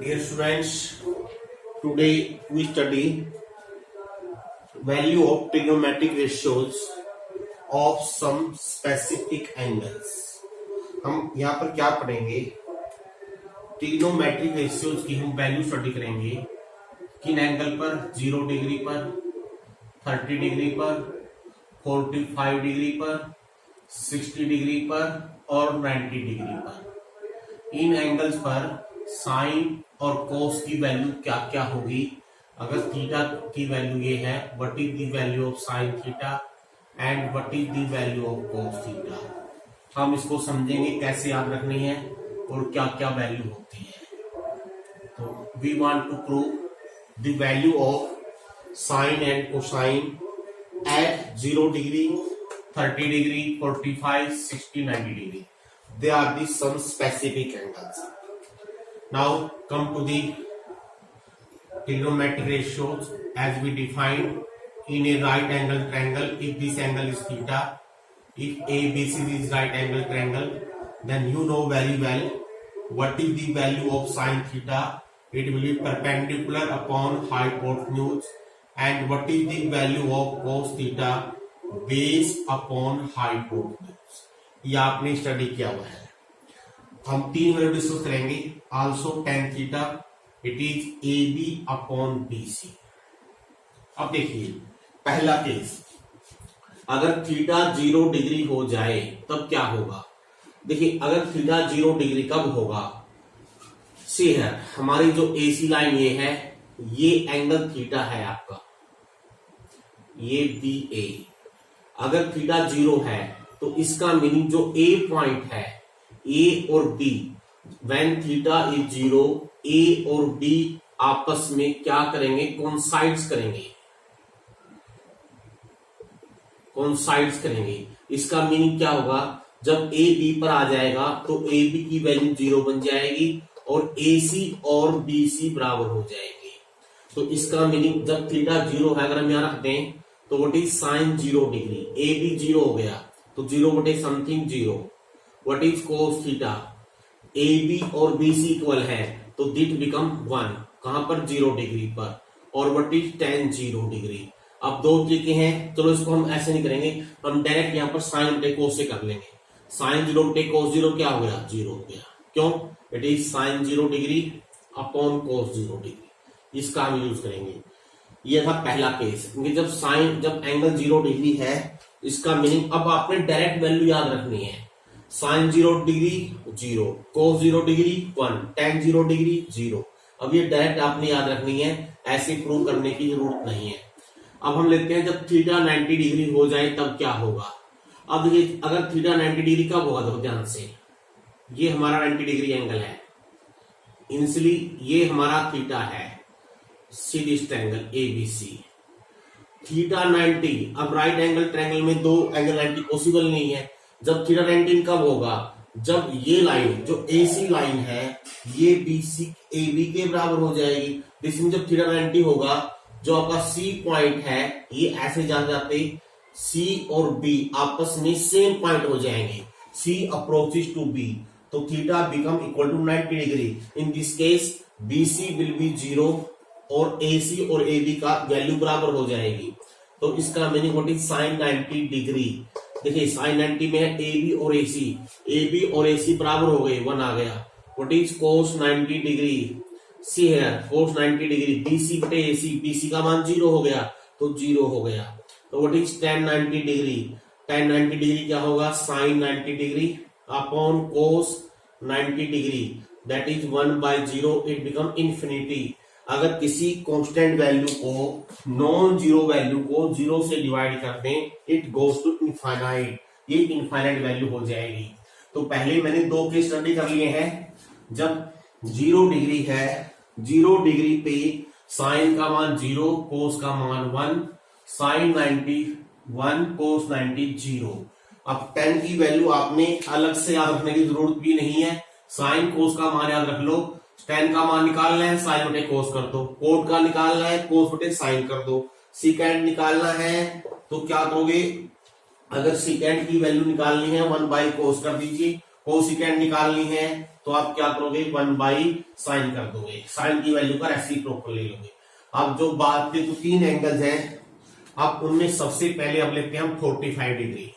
Dear students, today we study value of trigonometric ratios of some specific angles. हम यहाँ पर क्या पढ़ेंगे? ट्रिग्नोमेट्रिक रेशियोज की हम वैल्यू स्टडी करेंगे किन एंगल पर, 0 डिग्री पर, 30 डिग्री पर, 45 डिग्री पर, 60 डिग्री पर और 90 डिग्री पर। इन एंगल्स पर साइन और कोस की वैल्यू क्या क्या होगी। अगर थीटा की वैल्यू ये है, what is the value of sine theta and what is the value of cos theta. हम इसको समझेंगे कैसे याद रखनी है और क्या क्या वैल्यू होती है। तो we want to prove the value of sine and cosine at 0 degree, 30 degree, 45, 60, 90 degree. They are the some specific angles. Now come to the trigonometric ratios as we defined in a right angle triangle. If this angle is theta, if ABC is right angle triangle, then you know very well what is the value of sine theta. It will be perpendicular upon hypotenuse. And what is the value of cos theta based upon hypotenuse. ये आपने study किया हुआ है। हम तीन value discuss करेंगे। Also tan theta it is AB upon BC। अब देखिए पहला केस, अगर थीटा 0 डिग्री हो जाए तब क्या होगा। देखिए अगर थीटा 0 डिग्री कब होगा, सी है हमारी जो AC लाइन ये है, ये एंगल थीटा है आपका, ये BA। अगर थीटा 0 है तो इसका मीनिंग जो A पॉइंट है, A और B, when theta is 0, A और B आपस में क्या करेंगे, कोइंसाइड्स करेंगे, कोइंसाइड्स करेंगे। इसका मीनिंग क्या होगा, जब A B पर आ जाएगा तो AB की वैल्यू 0 बन जाएगी और AC और BC बराबर हो जाएंगे। तो इसका मीनिंग जब थीटा 0 है, अगर हम यहां रख दें तो what is sign 0 degree, AB 0 हो गया तो 0 बटे something 0। What is cos theta, AB और BC इक्वल है तो दिट बिकम 1, कहां पर 0 डिग्री पर। और व्हाट इज tan 0 डिग्री। अब दो तरीके हैं, चलो इसको हम ऐसे नहीं करेंगे, हम डायरेक्ट यहां पर साइन बटे कोस से कर लेंगे। साइन 0 बटे कोस 0 क्या हो गया, 0 हो गया। क्यों, it is sine 0 degree upon cos 0 degree. इसका हम यूज करेंगे। यह था पहला केस, क्योंकि जब एंगल 0 डिग्री है, इसका मीनिंग अब आपने डायरेक्ट वैल्यू याद रखनी है। साइन 0 डिग्री 0, कोस 0 डिग्री 1, tan 0 डिग्री 0। अब ये डायरेक्ट आपने याद रखनी है, ऐसे प्रूव करने की जरूरत नहीं है। अब हम लेते हैं जब थीटा 90 डिग्री हो जाए तब क्या होगा। अब देखिए अगर थीटा 90 डिग्री कब होगा, तो ध्यान से, ये हमारा 90 डिग्री एंगल है, इनिशियली ये हमारा थीटा है, see this triangle ABC। Theta 90, अब राइट एंगल ट्रायंगल में दो एंगल 90 पॉसिबल नहीं है। जब थीटा 90 कब होगा, जब ये लाइन जो AC लाइन है ये BC AB के बराबर हो जाएगी। इसमें जब थीटा 90 होगा, जो आपका C पॉइंट है ये ऐसे जाते C और B आपस में सेम पॉइंट हो जाएंगे, C अप्रोचेस टू B, तो theta become equal to 90 degree. In this case BC will be 0 और AC और AB का वैल्यू बराबर हो जाएगी। तो इसका meaning what is sign 90 degree. देखिए साइन 90 में है AB और AC बराबर हो गए, 1 आ गया। व्हाट इज कोस 90 डिग्री, सी है कोस 90 डिग्री, BC बटे AC, BC का मान 0 हो गया तो 0 हो गया। तो what is tan 90 degree, tan 90 degree क्या होगा, sine 90 degree upon cos 90 degree, that is 1/0, it become infinity. अगर किसी कांस्टेंट वैल्यू को, नॉन जीरो वैल्यू को 0 से डिवाइड कर दें, इट गोज टू इनफाइनाइट, ये इनफाइनाइट वैल्यू हो जाएगी। तो पहले मैंने दो केस स्टडी कर लिए हैं। जब 0 डिग्री है, 0 डिग्री पे साइन का मान 0, कोस का मान 1, साइन 90 1, कोस 90 0। अब tan की वैल्यू आपने अलग से याद रखने की जरूरत भी नहीं है, साइन कोस का मान याद रख लो। tan का मान निकालना है, साइन बटे कोस कर दो। कोट का निकालना है, कोस बटे साइन कर दो। सीकेंड निकालना है तो क्या करोगे, अगर सीकेंड की वैल्यू निकालनी है 1/cos कर दीजिए, कोसिकेंड निकालनी है तो आप क्या करोगे 1 बाई साइन कर दोगे, साइन की वैल्यू का रेसिप्रोकल ले लोगे। अब जो बात के तो 3 एंगल्स हैं, अब उनमें सबसे पहले अब लेते हैं हम 45 degree.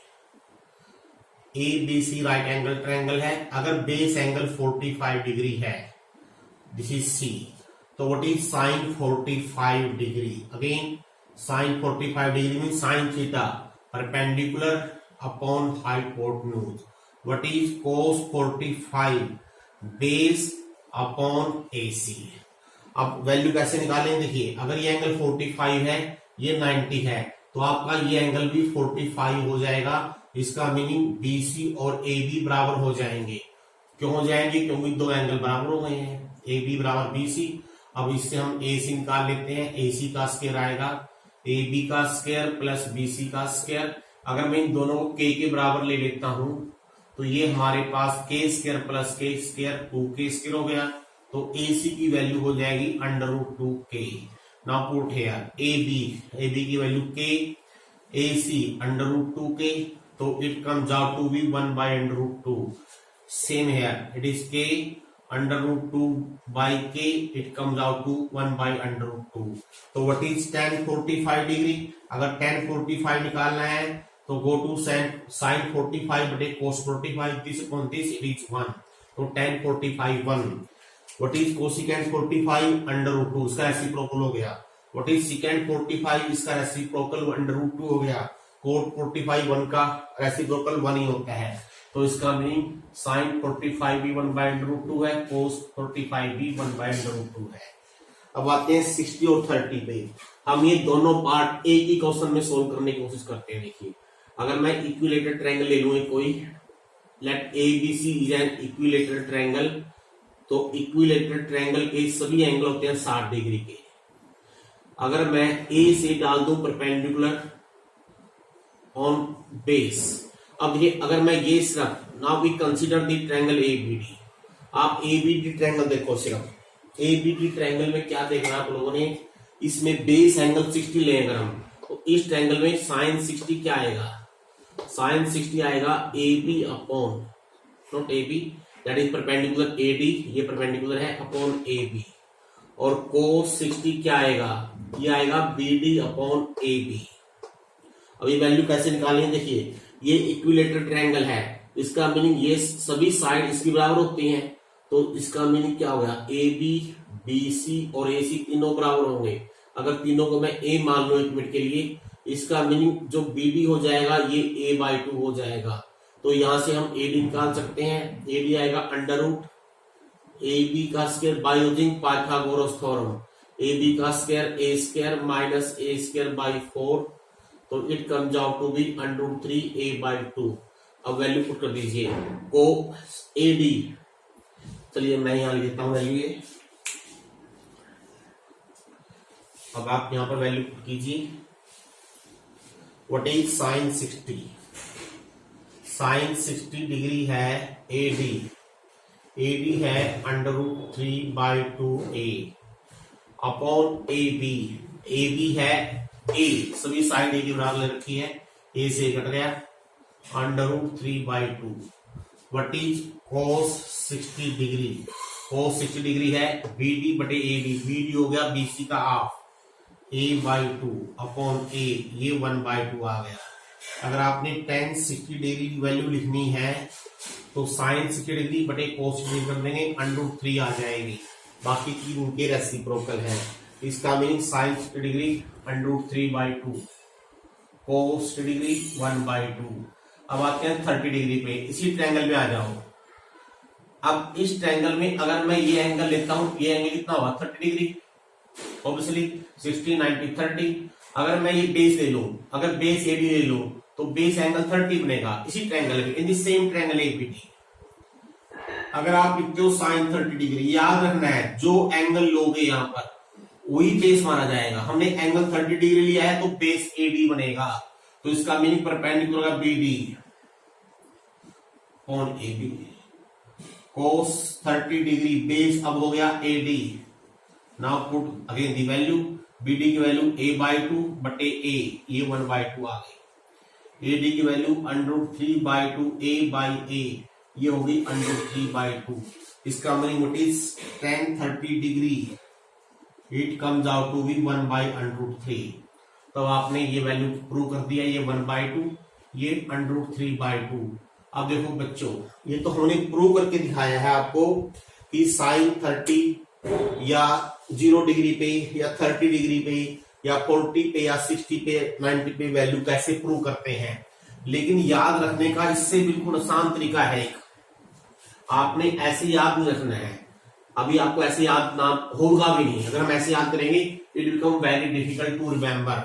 A B C right angle triangle है, अगर बेस एंगल 45 डिग्री है, दिस इज सी, तो what is sine 45 degree? Again sine 45 degree mean sine theta perpendicular upon hypotenuse. What is cos 45 base upon AC. अब value कैसे निकालें? देखिए अगर ये एंगल 45 है, ये 90 है, तो आपका ये एंगल भी 45 हो जाएगा। इसका मीनिंग बीसी और ए बी बराबर हो जाएंगे। क्यों हो जाएंगे? क्योंकि दो एंगल बराबर हो गए हैं, ए बी बराबर बीसी। अब इससे हम ए सी निकाल लेते हैं, ए सी का स्क्वायर आएगा ए बी का स्क्वायर प्लस बी सी का स्क्वायर। अगर मैं इन दोनों को के बराबर ले लेता हूं तो ये हमारे पास के स्क्वायर प्लस के स्क्वायर 2k स्क्वायर हो गया, तो ए सी की वैल्यू हो जाएगी √2k। Now put here A B की value k, A C √2k, तो it comes out to be 1 by √2। Same here it is k √2 by k, it comes out to 1 by √2। तो what is tan 45 degree? अगर tan 45 निकालना है तो go to sin 45 बटे cos 45, this upon this it is 1, तो tan 45 1। What is cosecant 45 √2, इसका reciprocal हो गया। व्हाट इज सिकेंट 45, इसका रेसिप्रोकल √2 हो गया। कोट 45 1 का रेसिप्रोकल 1 ही होता है, तो इसका मीनिंग साइन 45 भी 1 बाय √2 है, कोस 45 भी 1 बाय √2 है। अब आते हैं 60 और 30 पे। हम ये दोनों पार्ट एक ही क्वेश्चन में सोल्व करने की कोशिश करते हैं। देखिए अगर मैं इक्विलेटरल ट्रायंगल ले लूं कोई, let A B C is an equilateral triangle, तो इक्विलेटरल ट्रायंगल के सभी एंगल होते हैं 60 डिग्री के। अगर मैं ए से डाल दूं परपेंडिकुलर ऑन बेस, अब ये अगर मैं ये सिर्फ now we consider the triangle ABD. आप एबीडी ट्रायंगल देखो, सिर्फ एबीडी ट्रायंगल में क्या देखना आप लोगों ने, इसमें बेस एंगल 60 ले अगर हम, तो इस ट्रायंगल में साइन 60 क्या आएगा? साइन 60 आएगा A B upon, not A B, that is perpendicular A D, ये परपेंडिकुलर है, अपॉन ए बी। और कोस 60 क्या आएगा? ये आएगा B D upon A B. अब ये वैल्यू कैसे निकालेंगे? देखिए ये इक्विलेटरल ट्रायंगल है, इसका मीनिंग ये सभी साइड इसकी बराबर होती हैं, तो इसका मीनिंग क्या होगा? ए बी बी सी और ए सी तीनों बराबर होंगे। अगर तीनों को मैं ए मान लूं एक मिनट के लिए, इसका मीनिंग जो बी डी हो जाएगा ये a बाई 2 हो जाएगा। तो यहां से हम ए डी निकाल सकते हैं, ए डी आएगा √ ए बी का square by using Pythagoras theorem, A B का square A square minus A square by 4, तो it comes out to be √3a by 2। अब वैल्यू पुट कर दीजिए, को ए डी, चलिए मैं यहां लिखता हूं वैल्यू ये। अब आप यहां पर वैल्यू पुट कीजिए। What is sine 60? Sine 60 degree है ए डी है √3 by 2a upon A B है ए, सभी साइड ए की बराबर ले रखी है, ए से कट गया, √3 by 2। What is cos 60 degree? cos 60 degree है बी डी बटे ए बी हो गया बी सी का half, a by 2 upon a, ये 1 बाई 2 आ गया। अगर आपने tan 60 डिग्री की वैल्यू लिखनी है तो साइन 60 डिग्री बटे cos 60 डिग्री कर देंगे, √3 आ जाएगी, बाकी की उनके रेसिप्रोकल है। इसका meaning sine 60 degree √3 by 2, cos 60 degree 1 by 2। अब आते हैं 30 डिग्री पे, इसी ट्रायंगल में आ जाओ। अब इस ट्रायंगल में अगर मैं ये एंगल लेता हूं, ये एंगल कितना होगा? 30 डिग्री, ऑब्वियसली 60 90 30। अगर मैं ये बेस ले लूं, अगर बेस एडी ले लूं, तो बेस एंगल 30 बनेगा इसी ट्रायंगल में, in the same triangle ABD. अगर आप लिखते हो साइन 30 डिग्री, याद रखना है जो एंगल लोगे यहां पर वही बेस माना जाएगा। हमने एंगल 30 डिग्री लिया है तो बेस एडी बनेगा, तो इसका मीनिंग परपेंडिकुलर होगा BD on AB. cos 30 degree base अब हो गया AD. Now put again the value, BD की वैल्यू a बाई 2 बटे a, ये 1 बाई 2 आ गई। एडी की value √3 by 2 a by a, ये होगी √3 बाई 2। इसका meaning what is tan 30 degree, it comes out to be 1/√3। तो आपने ये वैल्यू प्रूव कर दिया, ये 1/2, ये √3/2। अब देखो बच्चों, ये तो हमने प्रूव करके दिखाया है आपको कि sin 30 या 0 डिग्री पे या 30 डिग्री पे या 40 पे या 60 पे 90 पे वैल्यू कैसे प्रूव करते हैं। लेकिन याद रखने का इससे बिल्कुल आसान तरीका है एक, आपने ऐसे याद नहीं रखना है। अभी आपको ऐसे याद ना होगा भी नहीं, अगर हम ऐसे याद करेंगे it become very difficult to remember.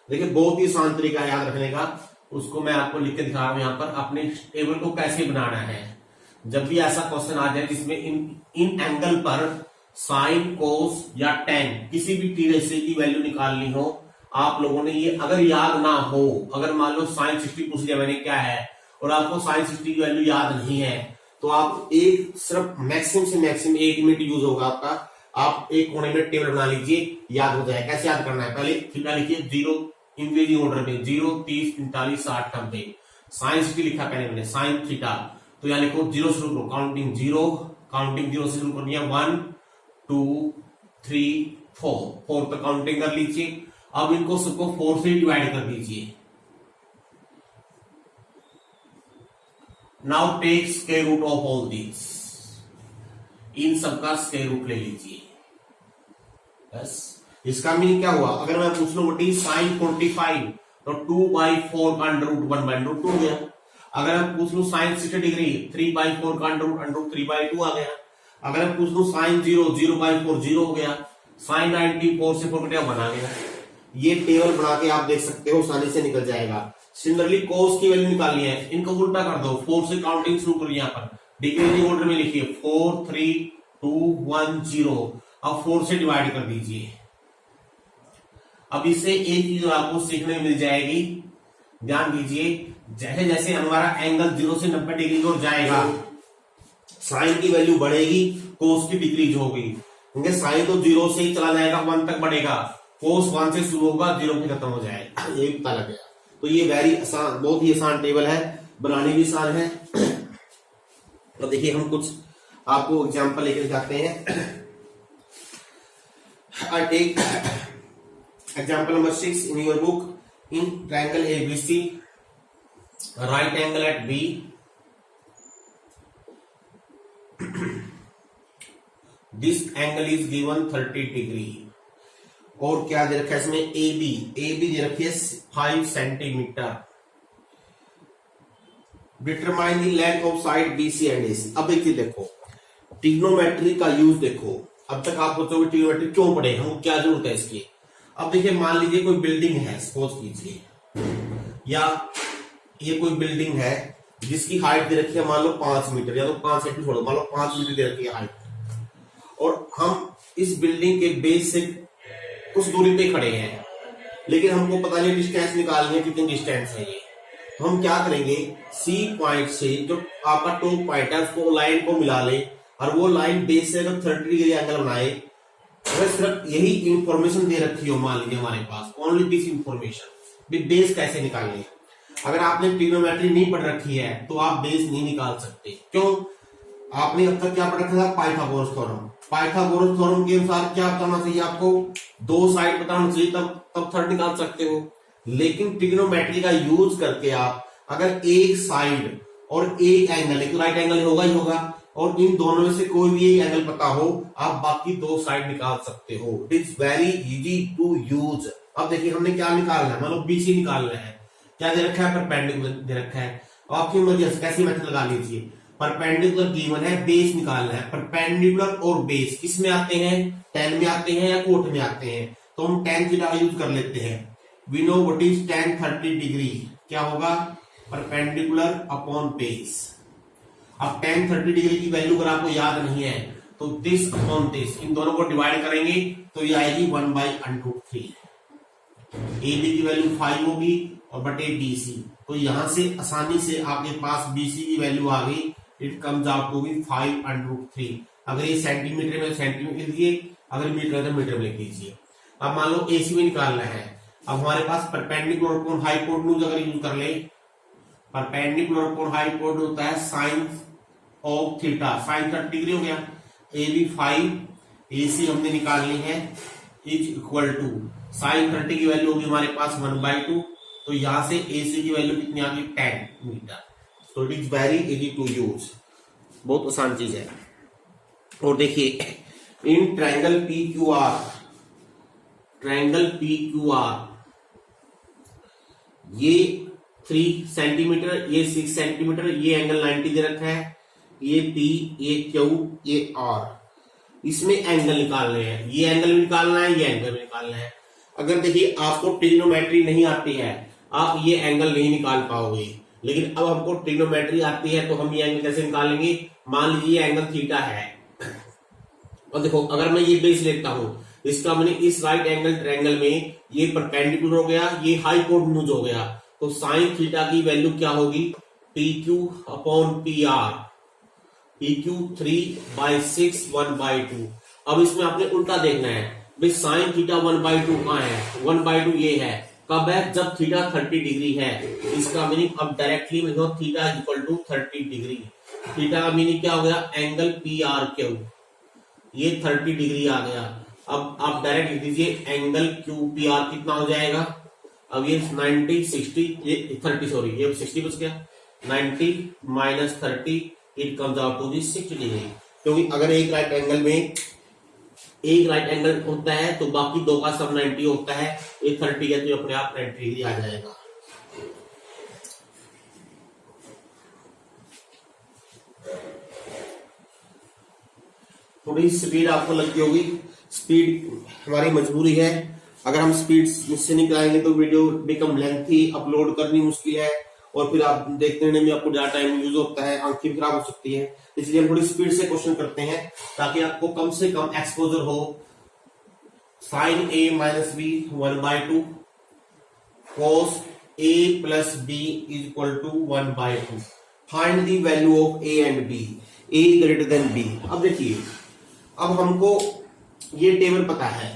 देखिए बहुत ही आसान तरीका है याद रखने का, उसको मैं आपको लिख के दिखा रहा हूं यहाँ पर। अपने टेबल को कैसे बनाना है, जब भी ऐसा क्वेश्चन आ जाए जिसमें इन एंगल पर साइन कोस या टेन किसी भी टी रेशियो की वैल्यू निकालनी हो, आप लोगों ने ये अगर याद ना हो, अगर मान लो साइन 60 पूछ लिया मैंने क्या है और आपको साइन 60 की वैल्यू याद नहीं है, तो आप एक सिर्फ मैक्सिमम से मैक्सिमम 1 मिनट यूज होगा आपका, आप एक कोने में टेबल बना लीजिए, याद हो जाए। कैसे याद करना है, पहले थीटा लिखिए 0 इंक्रीजिंग ऑर्डर में 0, 30, 45, 60, 90। साइन 60 लिखा पहले मैंने, साइन थीटा, तो यहाँ लिखो 0 शुरू करो, काउंटिंग 0 से शुरू करनी है 1 2 3 4 तक काउंटिंग कर लीजिए। अब इनको सबको 4 से डिवाइड कर दीजिए। Now take square root of all this, इन सबका स्क्वायर रूट ले लीजिए। बस इसका मीनिंग क्या हुआ, अगर मैं पूछ लूं बटी साइन 45 तो 2/4 का √1/√2 हो गया। अगर मैं पूछ लूं साइन 60 डिग्री 3/4 का √3/2 आ गया। अगर मैं पूछ लूं साइन 0/4 0 हो गया। साइन 90 4 से 4 1 आ गया। ये टेबल बना के आप देख सकते हो, आसानी से निकल जाएगा। सिमिलरली कोस की वैल्यू निकालनी है, इनको उल्टा कर दो, 4 से काउंटिंग शुरू करिए। यहाँ पर डिक्रीजिंग ऑर्डर में लिखिए 4 3 2 1 0। अब 4 से डिवाइड कर दीजिए। अब इससे एक चीज आपको सीखने में मिल जाएगी, ध्यान दीजिए, जैसे जैसे हमारा एंगल 0 से 90 डिग्री की ओर जाएगा, साइन की वैल्यू बढ़ेगी, कोस की डिक्रीज होगी। क्योंकि साइन तो 0 से ही चला जाएगा, 1 तक बढ़ेगा, कोस 1 से शुरू होगा, 0 पे खत्म हो जाएगा। ये पता लग गया। तो ये वेरी आसान, बहुत ही आसान टेबल है, बनानी भी आसान है। तो देखिए हम कुछ आपको एग्जांपल लेकर जाते हैं। I take example number 6 in your book. In triangle ABC, right angle at B, this angle is given 30 degree. और क्या दे रखा है इसमें, AB दे रखी है 5 centimetre. Determine the length of side BC and AC। अब एक चीज देखो, ट्रिग्नोमेट्री का यूज देखो। अब तक आप सोचोगे ट्रिग्नोमेट्री क्यों पढ़े, हमको क्या जरूरत है इसकी। अब देखिए मान लीजिए कोई बिल्डिंग है, सपोज कीजिए, या ये कोई बिल्डिंग है जिसकी हाइट दे रखी है मान लो 5 मीटर, या तो 5 सेंटीमीटर छोड़ो, मान लो 5 मीटर दे रखी है हाइट, और हम इस बिल्डिंग के बेस से कुछ दूरी पे खड़े हैं, लेकिन हमको पता नहीं डिस्टेंस निकालनी है, कितनी डिस्टेंस है ये। तो हम क्या करेंगे, C पॉइंट से जो आपका टॉप पॉइंट है उसको लाइन को मिला ले, और वो लाइन बेस से अगर 30 डिग्री एंगल बनाए, अगर सिर्फ यही इंफॉर्मेशन दे रखी हो मान लीजिए हमारे पास, ओनली दिस इंफॉर्मेशन, बेस कैसे निकालनी। अगर आपने ट्रिग्नोमेट्री नहीं पढ़ रखी है तो आप बेस नहीं निकाल सकते। क्यों, आपने अब तक क्या पढ़ रखा था, पाइथागोरस थ्योरम। पाइथागोरस थ्योरम के अनुसार क्या करना चाहिए आपको, 2 साइड बताना चाहिए, तब 30 निकाल सकते हो। लेकिन ट्रिग्नोमेट्री का यूज करके आप अगर एक साइड और एक एंगल, एक राइट एंगल होगा ही होगा, और इन दोनों में से कोई भी एक एंगल पता हो, आप बाकी 2 साइड निकाल सकते हो। It is very easy to use. अब देखिए हमने क्या निकालना है, मतलब BC निकालना है। क्या दे रखा है, परपेंडिकुलर दे रखा है। आपकी मर्जी कैसी मेथड लगा लीजिए। परपेंडिकुलर गिवन है, बेस निकालना है। परपेंडिकुलर और बेस किस में आते हैं, tan में आते हैं या कोट में आते हैं। तो हम tan थीटा का यूज कर लेते हैं। We know what is tan 30 degree, क्या होगा, परपेंडिकुलर अपॉन बेस। अब tan 30 डिग्री की वैल्यू अगर आपको याद नहीं है तो दिस अपॉन दिस, इन दोनों को डिवाइड करेंगे तो ये आएगी 1/√3। AB की वैल्यू 5 होगी और बटे BC, तो यहां से आसानी से आपके पास BC की वैल्यू आ गई, it comes out to be 5/√3। अगर ये सेंटीमीटर में सेंटीमीटर लिख दीजिए, अगर मीटर है तो मीटर में लिख दीजिए। अब मान लो AC में निकालना है। अब हमारे पास परपेंडिकुलर अपॉन हाइपोटेन्यूज अगर यूज कर ले, परपेंडिकुलर अपॉन हाइपोटेन्यूज होता है sine of theta, sine 30 degree हो गया। ए बी 5, ए सी हमने निकालनी है इज इक्वल टू साइन 30 की वैल्यू होगी हमारे पास 1/2, तो यहां से ए सी की वैल्यू कितनी आ गई 10 मीटर। तो it is very easy to use, बहुत आसान चीज है। और देखिए in triangle P Q R, triangle P Q R, ये 3 सेंटीमीटर, ये 6 सेंटीमीटर, ये एंगल 90 दे रखा है, ये पी, ये क्यू, ये आर, इसमें एंगल निकालने हैं। ये एंगल भी निकालना है, ये एंगल भी निकालना है। अगर देखिए आपको ट्रिग्नोमेट्री नहीं आती है, आप ये एंगल नहीं निकाल पाओगे, लेकिन अब हमको ट्रिग्नोमेट्री आती है तो हम ये एंगल कैसे निकालेंगे। मान लीजिए एंगल थीटा है, और देखो अगर मैं ये बेस लेता हूं, इसका मैंने इस राइट एंगल ट्रायंगल में ये परपेंडिकुलर हो गया, ये हाइपोटेन्यूज हो गया, तो साइन थीटा की वैल्यू क्या होगी P Q upon P R, P Q 3/6 1/2। अब इसमें आपने उल्टा देखना है भाई, साइन थीटा 1/2 कहां है, 1/2 ये है, कब है जब थीटा 30 डिग्री है। इसका मीनिंग अब डायरेक्टली लिखो theta equal to 30 degree. Theta का मीनिंग क्या हो गया, एंगल पी आर क्यू, ये 30 डिग्री आ गया। अब आप डायरेक्ट लिख दीजिए एंगल क्यू पी आर कितना हो जाएगा, अब ये 90 60 ये 30 सॉरी ये 60 बच गया, 90 minus 30 it comes out to the 60 degree. क्योंकि अगर एक राइट एंगल में एक राइट एंगल होता है तो बाकी दो का सब 90 होता है, एक 30 है तो अपने आप 90 डिग्री आ जाएगा। थोड़ी स्पीड आपको लगती होगी, स्पीड हमारी मजबूरी है। अगर हम स्पीड से निकलाएंगे तो वीडियो बिकम लेंथी, अपलोड करनी मुश्किल है, और फिर आप देखने में आपको ज्यादा टाइम यूज होता है, आंखें भी खराब हो सकती है। इसलिए हम थोड़ी स्पीड से क्वेश्चन करते हैं ताकि आपको कम से कम एक्सपोजर हो। Sine A minus B 1/2 cos a plus B is equal to 1/2। Find the value of A and B, A greater than B. अब देखिए, अब हमको ये टेबल पता है,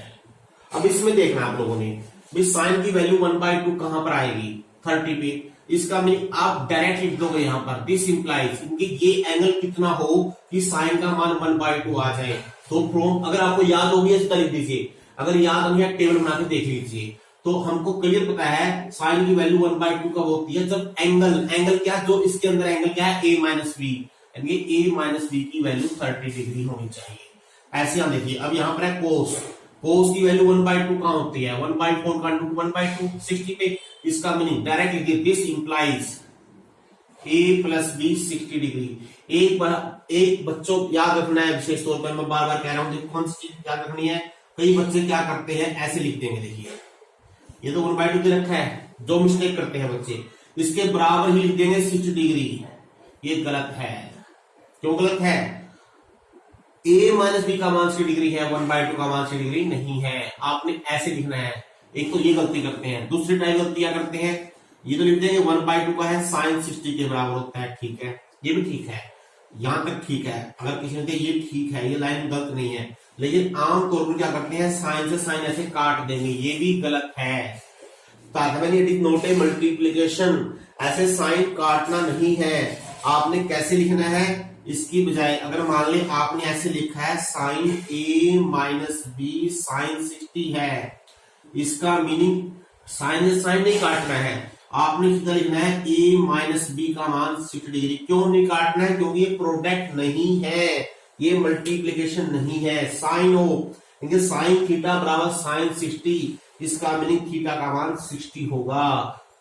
अब इसमें देखना आप लोगों ने भी साइन की वैल्यू 1/2 कहां पर आएगी 30 पे। इसका मीनिंग आप डायरेक्ट लिख दोगे यहां पर, दिस इंप्लाइज इनकी ये एंगल कितना हो कि साइन का मान 1/2 आ जाए। तो फ्रॉम, अगर आपको याद होगी इसका लिख दीजिए, अगर याद नहीं है टेबल बना के देख लीजिए। तो हमको क्लियर पता है साइन की वैल्यू 1/2 कब होती है, जब एंगल क्या, जो इसके अंदर एंगल क्या है a माइनस बी, यानी a माइनस बी की वैल्यू 30 डिग्री होनी चाहिए। ऐसे हम देखिए, अब यहाँ पर है कोस की वैल्यू 1/2 कहां होती है, 1/4 का 1/2 60 पे। इसका मीनिंग डायरेक्ट लिखिए, this implies a plus B 60 degree. एक बच्चों याद रखना है विशेष तौर पर, मैं बार बार कह रहा हूं, देखो कौन सी चीज याद रखनी है। कई बच्चे क्या करते हैं, ऐसे लिख देंगे, देखिए ये तो 1/2 दे रखा है, जो मिस्टेक करते हैं बच्चे इसके बराबर ही लिख देंगे 60 डिग्री। ये गलत है। क्यों गलत है, a माइनस बी का मान 60 डिग्री है, 1/2 का मान 60 डिग्री नहीं है। आपने ऐसे लिखना है। एक तो ये गलती करते हैं, दूसरी टाइप गलती क्या करते हैं, ये तो लिख देंगे 1/2 का है साइन 60 के बराबर होता है। ठीक है, ये भी ठीक है, यहां तक ठीक है। अगर किसी ने कहा ये ठीक है, ये लाइन गलत नहीं है, लेकिन आमतौर पर क्या करते हैं, साइन से साइन ऐसे काट देंगे, ये भी गलत है। It is not a multiplication, ऐसे साइन काटना नहीं है। आपने कैसे लिखना है, इसकी बजाय अगर मान ले आपने ऐसे लिखा है sine a minus B sine 60 है, इसका मीनिंग साइन से साइन नहीं काटना है, आपने सीधा लिखना है a माइनस बी का मान 60 डिग्री। क्यों नहीं काटना है, क्योंकि ये प्रोडक्ट नहीं है, ये मल्टीप्लीकेशन नहीं है। साइन हो, क्योंकि साइन थीटा बराबर साइन 60, इसका मीनिंग थीटा का मान 60 होगा।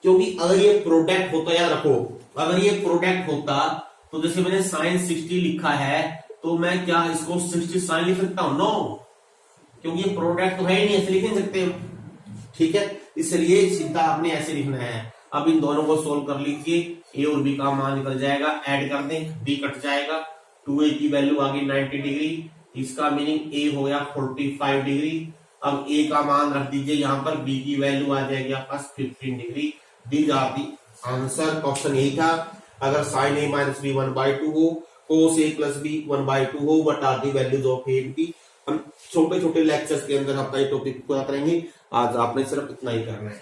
क्योंकि अगर ये प्रोडक्ट होता, याद रखो, अगर ये प्रोडक्ट होता तो जैसे मैंने साइन 60 लिखा है तो मैं क्या इसको 60 साइन लिख सकता हूं, नो, क्योंकि ये प्रोडक्ट तो है ही नहीं, ऐसे लिख नहीं सकते। ठीक है, इसलिए सीधा आपने ऐसे लिखना है। अब इन दोनों को सोल्व कर लीजिए, ए और बी का मान निकल जाएगा, ऐड कर दें, बी कट जाएगा, 2a की वैल्यू आ गई 90 डिग्री, इसका मीनिंग ए हो गया 45 डिग्री। अब ए का मान रख दीजिए यहाँ पर, बी की वैल्यू आ जाएगी आपका 15 degree. These are the answer. Question यही था, अगर साइन a माइनस बी 1/2 हो, cos a प्लस बी 1/2 हो, what are the values of A and B. हम छोटे छोटे लेक्चर्स के अंदर आपका ये टॉपिक पूरा करेंगे। आज आपने सिर्फ इतना ही करना है।